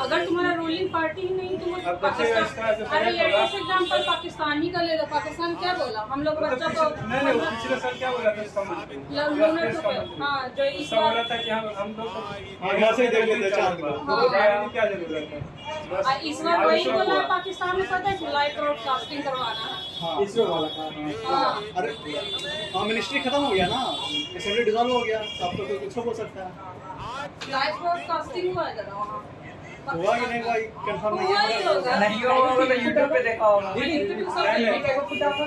अगर तुम्हारा रूलिंग पार्टी ही नहीं तुम पाकिस्तान अरे लेटेस्ट एग्जांपल पाकिस्तान ही का ले लो। पाकिस्तान क्या बोला हम लोग बच्चा को नहीं पिछले साल क्या बोला था इसका लूनर को हाँ जो इस सब बार बोला था कि हम लोग घर से ही देख लेते चांद को हाँ। जाने की क्या जरूरत है बस इस बार वही बोला है पाकिस्तान में पता है कि लाइव ब्रॉडकास्टिंग करवाना है। हाँ इसरो वाला था हाँ अरे हाँ मिनिस्ट्री खत्म हो गया ना असेंबली डिसॉल्व हो गया अब तो कोई कुछ बोल सकता है लाइव ब्रॉडकास्टिंग हुआ है जरा वहाँ हुआ कि नहीं हुआ कंफर्म नहीं हुआ ही होगा। है। नहीं होगा तो यूट्यूब पे देखा होगा। टीवी का फुटा होगा,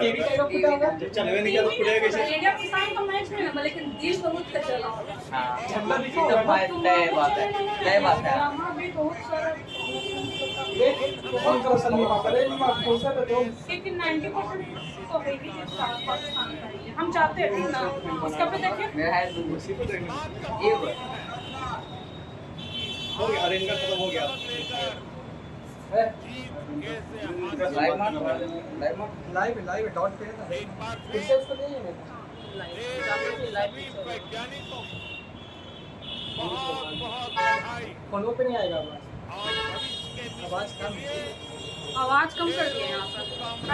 टीवी का फुटा होगा। जब चलवे नहीं किया तो फुटेगा कैसे? इंडिया पाकिस्तान का मैच नहीं है, लेकिन दिल बहुत का चला होगा। हाँ, झंडा ये दिखा तो होगा। भाई तय बात है, तय बात है। यहाँ भी बहुत सारा कौन कौन सा नहीं पाता है, नहीं कौन सा तो क्योंकि 90% तो है ही पाकिस्तान का ही है। हम चाहते हैं ना उसका पे देखिए मेरा है दूर उसी को देखना ये हुआ। हो गया, अरे इनका खत्म हो गया। लाइव मार, लाइव मार। लाइव डॉट पे है ना, इससे उसको नहीं है वैज्ञानिकों को बहुत बधाई फोनों पे नहीं आएगा और भविष्य के आवाज कम है, आवाज कम कर दिया यहाँ पर।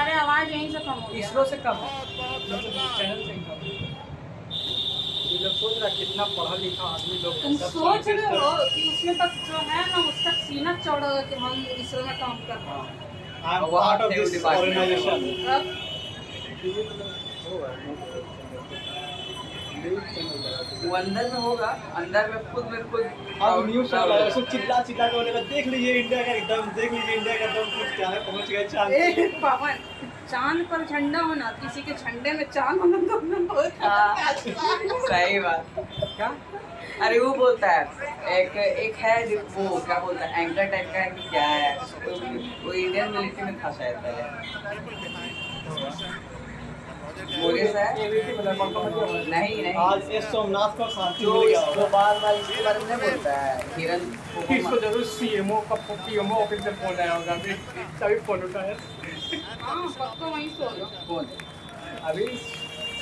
अरे आवाज यहीं से कम हो गया। इसरो से कम है, मतलब चैनल से कम है। ये लोग सोच रहा कितना पढ़ा लिखा आदमी लोग तुम सब सोच रहे scientist हो कि उसमें तक जो है ना उसका सीना चौड़ा हो कि हम इसरो में काम कर रहे हैं। I am वो part of अपने this डिपार्टमेंट में organization. वो अंदर में होगा, अंदर में खुद में खुद अब न्यूज़ चल रहा है, सब चिल्ला चिल्ला के बोलेगा देख लीजिए इंडिया का एकदम, देख लीजिए इंडिया का दम कुछ क्या है, पहुंच गए चांद पे। ए पवन, चांद पर झंडा होना, किसी के झंडे में चांद होना तो बहुत हाँ, सही बात। क्या अरे वो बोलता है एक है जो वो क्या बोलता है एंकर टाइप का है कि क्या है वो इंडियन मिलिट्री में था शायद पहले। बोले सर एबीपी मतलब कंपनी नहीं नहीं आज एस सोमनाथ का शांति जो मिल गया इसको होगा। बार बार इसके बारे में नहीं बोलता है हिरन इसको जरूर सीएमओ का पीएमओ ऑफिस से फोन आया होगा, अभी तभी फोन उठाया। हाँ पक्का वहीं से होगा। कौन अभी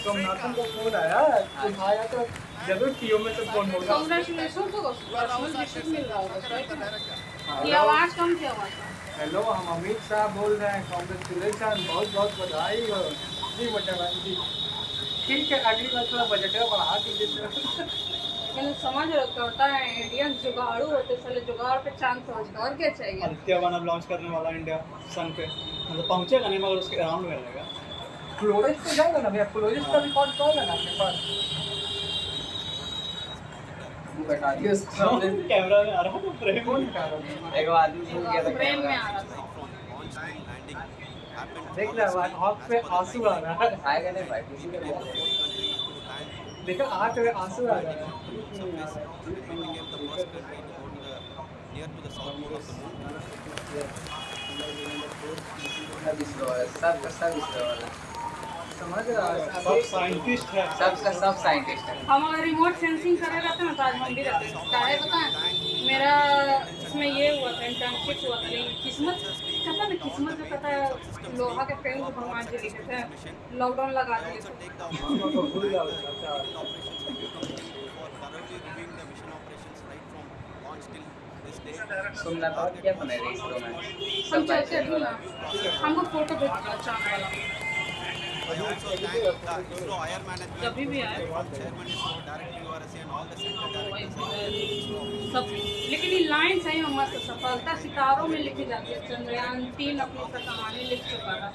सोमनाथन को फोन आया, उठाया तो जरूर पीओ में तो फोन होगा। कांग्रेचुलेशन तो पर्सनल विशेष मिल रहा होगा सही है। ये आवाज कम थी आवाज का। हेलो, हम अमित शाह बोल रहे हैं, कांग्रेचुलेशन, बहुत बहुत बधाई हो जी बटेवा जी। ठीक है, अगली बार थोड़ा बजट बढ़ा दीजिए। मैंने समझ रखा होता है इंडियन जुगाड़ू होते साले जुगाड़ पे चांद पहुंच गए और क्या चाहिए। आदित्य वन अब लॉन्च करने वाला इंडिया सन पे, मतलब पहुंचेगा नहीं मगर उसके अराउंड में रहेगा। फ्लोरेंस पे जाएगा ना भैया, फ्लोरेंस का रिकॉर्ड कौन है ना आपके पास? वो बैठा दिया उसको सामने। कैमरा में आ रहा था फ्रेम कौन में। निकाल रहा है? एक आदमी भूल गया था प्रेम में कैमरा। आ रहा था। देख रहा है आँख पे आंसू आ रहा है, आएगा नहीं भाई किसी का नहीं। देखो आँख में आंसू आ रहा है। सब इसरो वाला, सब इसरो वाला, समझ रहा है सब अभी साइंटिस्ट है। सबका सब साइंटिस्ट है। हम अगर रिमोट सेंसिंग करे रहते ना तो आज हम भी रहते। क्या है बताएं, मेरा इसमें ये हुआ था, इंटर्नशिप हुआ था, लेकिन किस्मत कहता ना, किस्मत जो कहता है लोहा के पेड़ को भगवान जी लिखे थे, लॉकडाउन लगा दिए थे। भूल जाओ। अच्छा, सुनना था क्या बने रही इसरो में। हम चाहते हैं ना, हमको फोटो भेजना चांद वाला कभी भी आए सब। लेकिन ये लाइन सही में मस्त, सफलता सितारों में लिखी जाती है। चंद्रयान 3 अपनी सा कहानी लिख चुका है।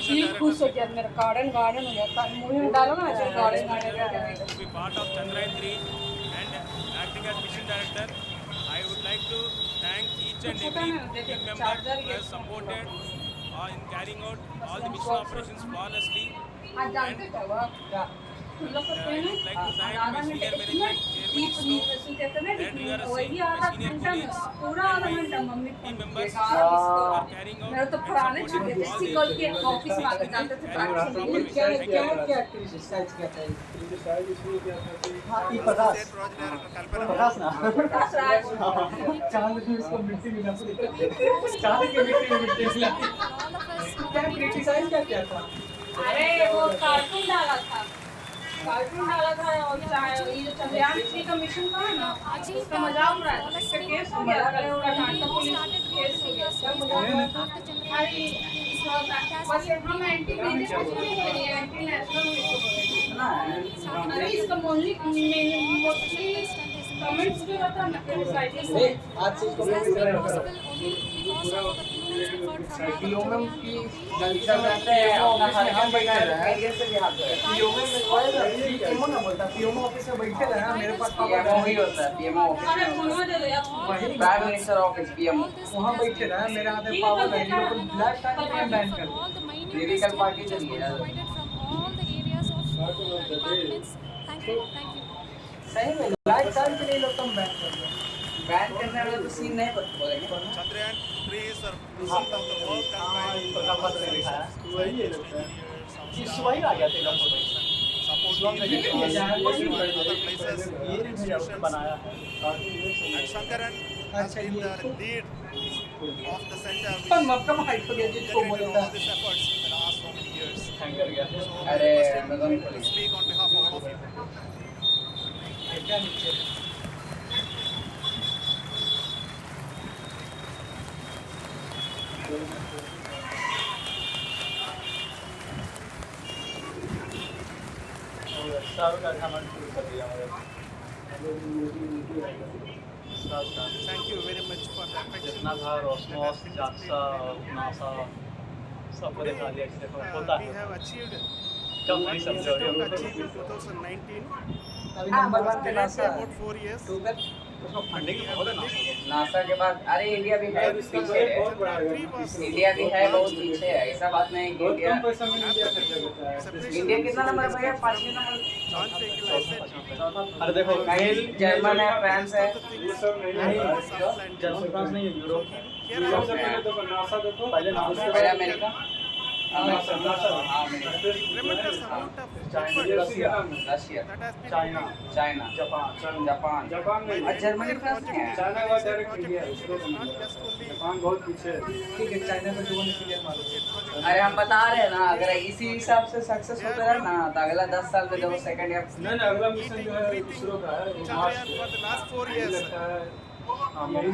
जी खुश हो गया, मेरा गार्डन गार्डन हो जाता है। मूवी में डालो ना जो garden garden to be part of Chandrayaan 3 and acting as mission director. I would like to thank each and every team member who has supported in carrying out all the mission operations flawlessly. आज जानते क्या हुआ क्या हम लोग करते हैं Like to thank आधा my घंटे senior इसमें management, डीप कहते हैं that we are ना, a वही आधा senior घंटा में police, पूरा आधा घंटा मम्मी team फोन members बेकार are इसको। carrying out मेरा तो and पुराने supporting छुट्टी all थी, the कल के ऑफिस में आके जाते थे and ताकि proper सब क्या mission क्या director. क्या क्रिटिसाइज किया था? क्रिटिसाइज इसलिए किया था कि हाँ, ये प्रकाश प्रकाश ना प्रकाश राज। चांद में उसको मिट्टी मिला, चांद के मिट्टी में मिट्टी मिला। क्या क्रिटिसाइज क्या किया था? अरे वो कार्टून डाला था, कार्टून डाला था। और ये जो चंद्रयान 3 का मिशन था ना, उसका मजाक उड़ाया था। इसका केस हो गया, कल उसका टाटा पुलिस केस हो गया। क्या मजाक उड़ाया था? अरे बस हम एंटी बिजनेस कुछ नहीं है, ये एंटी नेशनल मिशन है। अरे इसका मोस्टली कमेंट्स भी होता है ना, क्रिटिसाइज आज से इसको पीओएम की सब रहते हैं अपना ऑफिस में हम बैठे रहे कैरियर से भी हाथ धोए। पीओएम में वो है ना पीएमओ ना बोलता पीएमओ ऑफिस में बैठे रहे मेरे पास पीएमओ ही होता है, पीएमओ ऑफिस अरे फोनवा दे दो यार। वही प्राइम मिनिस्टर ऑफिस पीएमओ। वहाँ बैठे रहे मेरे हाथ में पावर है ये लोग ब्लैक टाइम में बैन कर दिया। पॉलिटिकल पार्टी चली है। सही में ब्लैक टाइम के लिए लोग तुम बैन कर दिया। बैन करने वाला तो सीन नहीं बोलेंगे। Chandrayaan 3 is a result of the work done by प्रधानमंत्री ने दिखाया वही है लगता है इस वही आ गया तेरा फोटो supporting ये other places. नहीं बनाया है And Shankaran has been the lead of the center which पर मक्का हाइट हो गया जिसको generated बोलता all these efforts in the last so many years. Hang कर गया So अरे I request अमेज़न him खोलिए। to speak on behalf of all of you. क्या नीचे शाहरुख का खाना शुरू कर दिया हमारे Shahrukh Khan Thank you very much for the affection. जितना था रोशनोस जाक्सा नासा सबको दिखा दिया कि देखो होता We है have achieved कब what नहीं we समझे set out to हो achieve in 2019. अभी नंबर 1 पे Delayed by NASA about 4 years. Google उसको फंडिंग बहुत है ना नासा के बाद अरे इंडिया भी है पीछे है। इंडिया भी है बहुत पीछे है। ऐसा बात नहीं कि इंडिया पैसा में इंडिया खर्चा करता है इंडिया कितना नंबर पे है? 5वें number. John Fagel has said, अरे देखो नहीं जर्मन है, फ्रांस है। जर्मन फ्रांस नहीं है यूरोप here I am. पहले नाम से पहले America. Tremendous amount of effort Russia Russia, that has been China China, Japan Japan और जर्मनी फ्रांस नहीं है। बहुत पीछे ठीक है चाइना को जो क्लियर मारो अरे हम बता रहे हैं ना, अगर इसी हिसाब से सक्सेस होता रहा ना तो अगला 10 साल में जब वो सेकंड ईयर नहीं अगला मिशन जो है इसरो का है Chandrayaan for the last 4 years.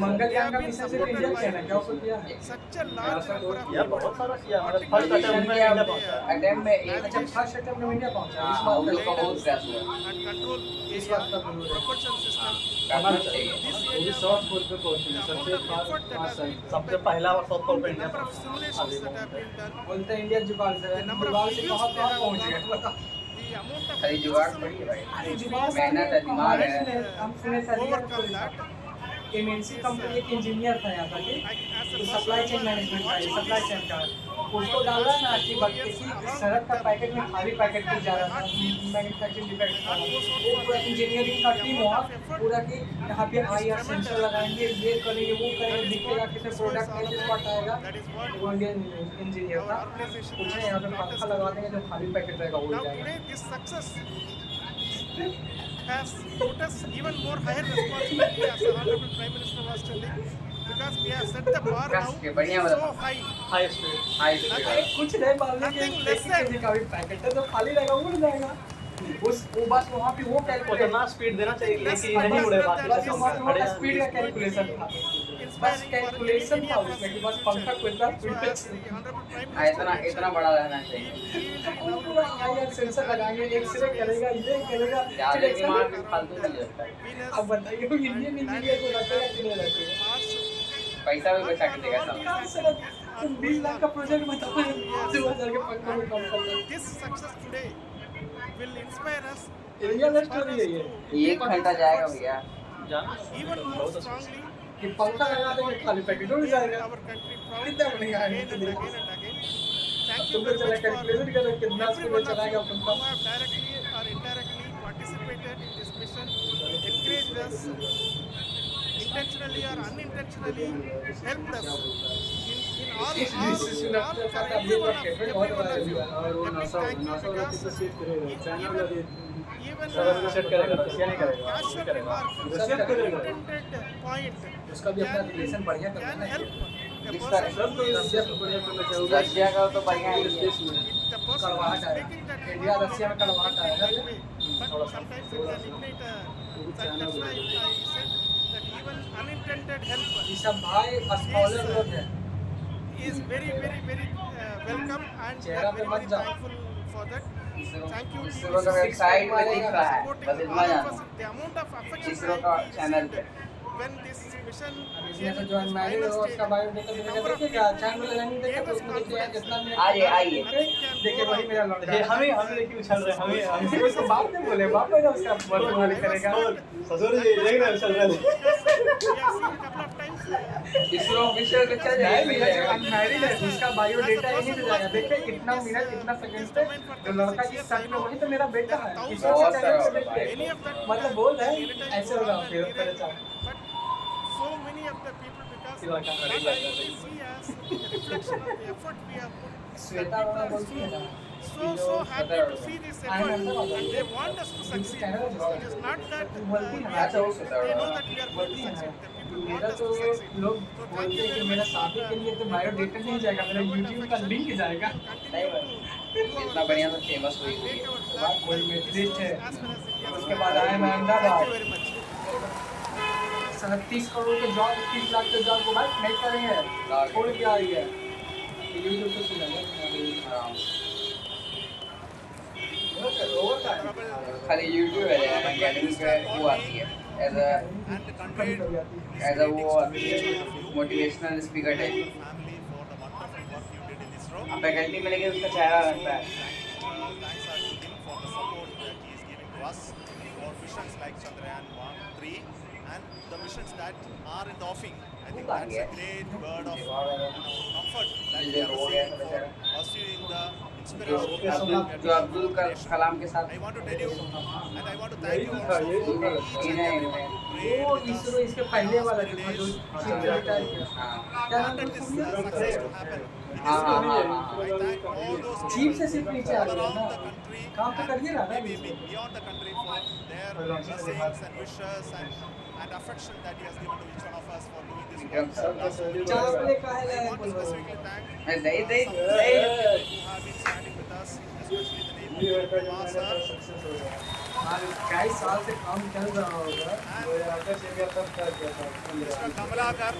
Mangalyaan का मिशन से इंडिया किया ना क्या उसको किया है Such a large number of या बहुत सारा किया हमारे फर्स्ट अटेम्प्ट में इंडिया पहुंचा अटेम्प्ट में एक अच्छा फर्स्ट अटेम्प्ट में इंडिया पहुंचा इस हम बात लोग का बहुत प्रयास हुआ। and control इस area, बात का जरूर है propulsion system. करना चाहिए। This वो भी area, शॉर्ट फुट पे पहुंचे the सबसे amount of effort that has been सबसे पहला और सब पर India number of simulations that have been done, बोलते हैं इंडिया जुगाड़ से the number of जुगाड़ से videos कहां they have पहुंच गए uploaded, बताओ the amount of खाली जुगाड़ पड़ी है भाई। अरे जुगाड़ मेहनत है, दिमाग है। हम सुने था overcome that. एमएनसी कंपनी एक इंजीनियर था यहाँ का जी As a तो सप्लाई चेन मैनेजमेंट का सप्लाई चेन का उसको डाला ना कि किसी सड़क का पैकेट में खाली पैकेट पे जा रहा था मैन्युफैक्चरिंग डिफेक्ट था वो पूरा इंजीनियरिंग का टीम वहाँ पूरा कि यहाँ पे आईआर सेंसर लगाएंगे ये करेंगे वो करेंगे दिखेगा किसी प्रोडक्ट कैसे स्पॉट आएगा that is what वो इंडियन इंजीनियर था कुछ नहीं यहाँ पे पंखा लगा देंगे जो खाली पैकेट रहेगा वो now जाएगा today this success has put us even more higher responsibility as the Honorable Prime Minister was telling, because we have set the bar कस के बढ़िया now बता। so high. High speed high speed. अरे कुछ नहीं मालूम कि Nothing less than- किसी का भी पैकेट है तो खाली रहेगा उड़ जाएगा उस वो बस वहाँ पे वो कैलकुलेट उतना स्पीड देना चाहिए कि Less नहीं उड़े than बाकी that बस is वहाँ सब वहाँ खड़े का स्पीड का कैलकुलेशन था बस कैलकुलेशन था उसमें कि बस पंखा को इतना स्पीड पे So as the Honorable Prime हाँ, Minister, इतना बड़ा रहना चाहिए। वो पूरा आईआर सेंसर लगाएंगे एक्सरे करेगा ये करेगा ज्यादा दिमाग फालतू नहीं लगता है। Venus, अब बताइए वो इंडियन इंजीनियर को रखेगा कि नहीं रखेगा Mars, पैसा भी बचा के देगा साला। कहाँ से तुम 20 लाख का प्रोजेक्ट बताओ 2000 के पंखों में कम कर दो this success today will inspire us India में स्टोरी है ये 1 घंटा जाएगा भैया। जाना even more strongly कि पंखा लगा देंगे खाली पैकेट उड़ जाएगा our country proud कितना बढ़िया है again and again and again. Thank you तुमने very चला much for कैलकुलेट करो कितना स्पीड में everyone of चलाएगा you पंखा who have directly or indirectly participated in this mission, encouraged us, intentionally or unintentionally helped us in all for every one of you. और वो A big NASA thank you NASA वाला because किसी set करेगा China वाला even सब set करेगा Russia नहीं करेगा casual करेगा remark, रशिया करेगा intended point उसका भी अपना रिलेशन बढ़िया can करना है help a किसका? person सब तो रशिया को बढ़िया करना चाहिए रशिया का तो बढ़िया ही है। देश में the person who कड़वाहट is आया speaking that इंडिया रशिया में कड़वाहट आएगा but sometimes it can ignite that's why I said that even unintended help ये सब भाई स्कॉलर लोग हैं is very welcome and we चेहरा are पे very मत जाओ। thankful for that. Thank you. ISRO का वेबसाइट पे दिख रहा है supporting बस all इतना of जानो। us, the amount of affection ISRO that का we चैनल received पे when this mission अभी came जैसे into जो its मैरिड final है stage, उसका बायोडेटा the देखा number of देखिएगा people चैनल who नहीं देखा gave तो us उसमें देखिए confidence कितना मिनट आइए। देखिए वही मेरा लौटा ये हमें लेके उछल रहे हमें उसको बाप ने बोले बाप है ना उसका वर्तमान करेगा ससुर जी देख रहे हैं उछल रहे we have seen couple of times. ISRO mission को चल नहीं भैया जो जाएगा। अनमैरिड है उसका बायोडेटा यहीं से जाएगा देखिए कितना मिनट कितना सेकंड पे जो लड़का जिस साथ में वही तो मेरा बेटा है किसी से बहुत चैनल से सारा देखिए Any of that मतलब बोल रहे हैं ऐसे होगा फिर परेशान but so many of the people, because सिवा का that I only see as a reflection of the effort we have put. That Shweta people वाला are बोलती है ना so happy to see this effort and they want us to succeed. It is not that बोलती है we ना are, they know that we are going बोलती to है succeed. ना The people मेरा want us तो to succeed. लोग So thank बोलते you हैं कि very मेरा much शादी के लिए तो बायोडेटा नहीं जाएगा मेरा यूट्यूब का लिंक जाएगा इतना बढ़िया तो फेमस हुई हुई है। बात कोई में लिस्ट है as far as India is उसके बाद आए मैं concerned. Thank Ahmedabad you very much. 37 crore के जॉब 30 लाख के जॉब को भाई नहीं करेंगे छोड़ के आई है यूट्यूब पे सुना आराम से। खाली यूट्यूब है यार अकेडमी पे वो आती है एज अ वो आती है मोटिवेशनल स्पीकर टाइप। अब फैकल्टी में लेके उसका चेहरा लगता है। Thanks are to him for the support that he is giving to us for missions like Chandrayaan 1, 3 and the missions that are in the offing. I think that's a great word of comfort that we are receiving for pursuing the inspiration. जो अब्दुल कलाम के साथ I want to tell you and I want to thank you also for each and everyone who prayed वो with us ISRO इसके पहले वाला जो था जो हाँ क्या नाम wanted था this उसका? success to happen. हाँ हाँ हाँ I thank all those jeep से सिर्फ नीचे आ all गया around ना the country काम तो करिए ना maybe beyond the country for their blessings and wishes and affection that he has given to each one of us for doing this work. चार वाले का है I ना want to specifically thank नहीं नहीं नहीं who have been standing with us, especially the name of Kumar sir. कई साल से काम चल रहा होगा Mr. Kamalakar,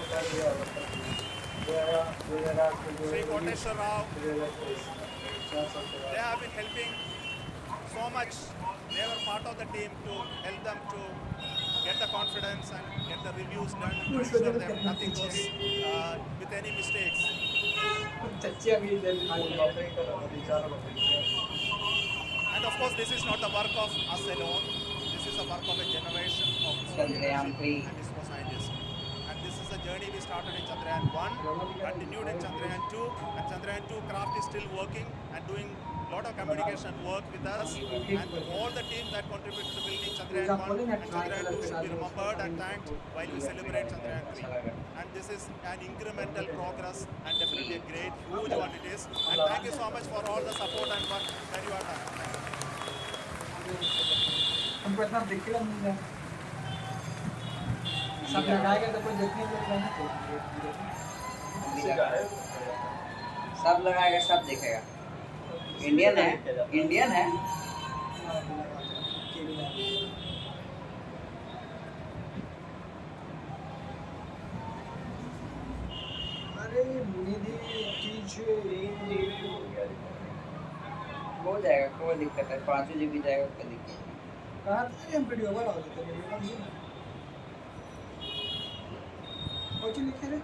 Sri Koteshwar Rao, they have been helping so much. They were part of the team to help them to get the confidence and get the reviews done to ensure that nothing goes with any mistakes. चच्चिया भी And of course, this is not the work of us alone. This is the work of a generation of Chandrayaan leadership 3. and ISRO scientists. And this is a journey we started in Chandrayaan 1, continued in Chandrayaan 2, and Chandrayaan 2 craft is still working and doing a lot of communication work with us. And all the team that contributed to building Chandrayaan 1 and Chandrayaan 2 should be remembered and thanked while we celebrate Chandrayaan 3. And this is an incremental progress and definitely a great, huge one it is. And thank you so much for all the support and work that you have done. हमको इतना दिखेगा नहीं है सब लगाएगा तो कोई देखने को नहीं सब लगाएगा सब देखेगा। इंडियन है इंडियन है। अरे निधि हो जाएगा कोई दिक्कत है 5 GB जाएगा कोई दिक्कत नहीं। कहाँ तक हम वीडियो बना देते हैं और लिखे रे